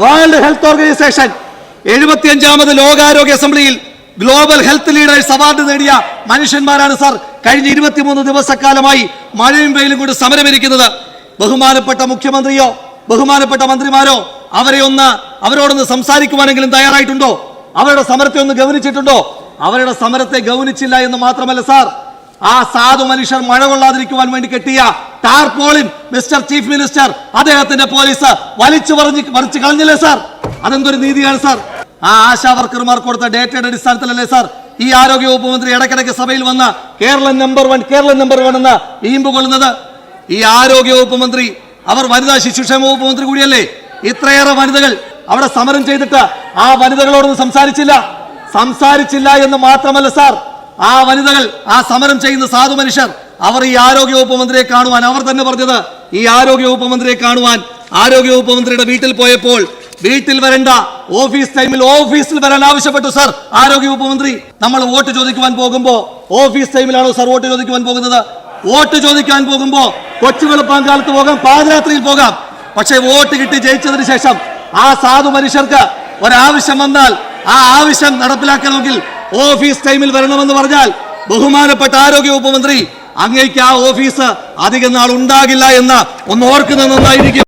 World health organisation 75ാമത് ലോകാരോഗ്യ അസംബ്ലിയിൽ global health leaders award നേടിയ മനുഷ്യന്മാരാണ് സാർ കഴിഞ്ഞ 23 ദിവസക്കാലമായി മഴയും വെയിലും കൊണ്ട് സമരമിരിക്കുന്നത്. ബഹുമാനപ്പെട്ട മുഖ്യമന്ത്രിയോ ബഹുമാനപ്പെട്ട മന്ത്രിമാരോ അവരോടൊന്ന് സംസാരിക്കുവാനെങ്കിലും തയ്യാറായിട്ടുണ്ടോ? അവരുടെ സമരത്തെ ഒന്ന് ഗൗനിച്ചിട്ടുണ്ടോ? അവരുടെ സമരത്തെ ഗൗനിച്ചില്ല എന്ന് മാത്രമല്ല സാർ, ആ സാധു മനുഷ്യർ മഴ കൊള്ളാതിരിക്കുവാൻ വേണ്ടി കെട്ടിയ ടാർപോളിൻ മിസ്റ്റർ ചീഫ് മിനിസ്റ്റർ അദ്ദേഹത്തിന്റെ പോലീസ് വലിച്ചു കളഞ്ഞില്ലേ സാർ? അതെന്തൊരു നീതിയാണ് സാർ? ആ ആശാ വർക്കർമാർ കൊടുത്ത ഡേറ്റയുടെ അടിസ്ഥാനത്തിലല്ലേ സാർ ഈ ആരോഗ്യ വകുപ്പ് മന്ത്രി ഇടയ്ക്കിടയ്ക്ക് സഭയിൽ വന്ന് കേരളം നമ്പർ 1 എന്ന് ഈമ്പ് കൊള്ളുന്നത്? ഈ ആരോഗ്യ വകുപ്പ് മന്ത്രി അവർ വനിതാ ശിശുക്ഷേമ വകുപ്പ് മന്ത്രി കൂടിയല്ലേ? ഇത്രയേറെ വനിതകൾ അവിടെ സമരം ചെയ്തിട്ട് ആ വനിതകളോടൊന്നും സംസാരിച്ചില്ല എന്ന് മാത്രമല്ല സാർ, ആ വനിതകൾ, ആ സമരം ചെയ്യുന്ന സാധു മനുഷ്യർ അവർ ഈ ആരോഗ്യ വകുപ്പ് മന്ത്രിയെ കാണുവാൻ, അവർ തന്നെ പറഞ്ഞത് ഈ ആരോഗ്യ വകുപ്പ് മന്ത്രിയെ കാണുവാൻ ആരോഗ്യ വകുപ്പ് മന്ത്രിയുടെ വീട്ടിൽ പോയപ്പോൾ വീട്ടിൽ വരണ്ട, ഓഫീസ് ടൈമിൽ ഓഫീസിൽ വരാൻ ആവശ്യപ്പെട്ടു സാർ ആരോഗ്യ വകുപ്പ് മന്ത്രി. നമ്മൾ വോട്ട് ചോദിക്കുവാൻ പോകുമ്പോ ഓഫീസ് ടൈമിലാണോ സാർ വോട്ട് ചോദിക്കുവാൻ പോകുന്നത്? വോട്ട് ചോദിക്കാൻ പോകുമ്പോ കൊച്ചു വെളുപ്പാങ്കാലത്ത് പോകാം, പാതിരാത്രിയിൽ പോകാം. പക്ഷെ വോട്ട് കിട്ടി ജയിച്ചതിന് ശേഷം ആ സാധു മനുഷ്യർക്ക് ഒരാവശ്യം വന്നാൽ ആ ആവശ്യം നടപ്പിലാക്കണമെങ്കിൽ ഓഫീസ് ടൈമിൽ വരണമെന്ന് പറഞ്ഞാൽ ബഹുമാനപ്പെട്ട ആരോഗ്യ വകുപ്പ് മന്ത്രി അങ്ങേക്ക് ആ ഓഫീസ് അധികം നാൾ ഉണ്ടാകില്ല എന്ന് ഒന്ന് ഓർക്കുന്നത് നന്നായിരിക്കും.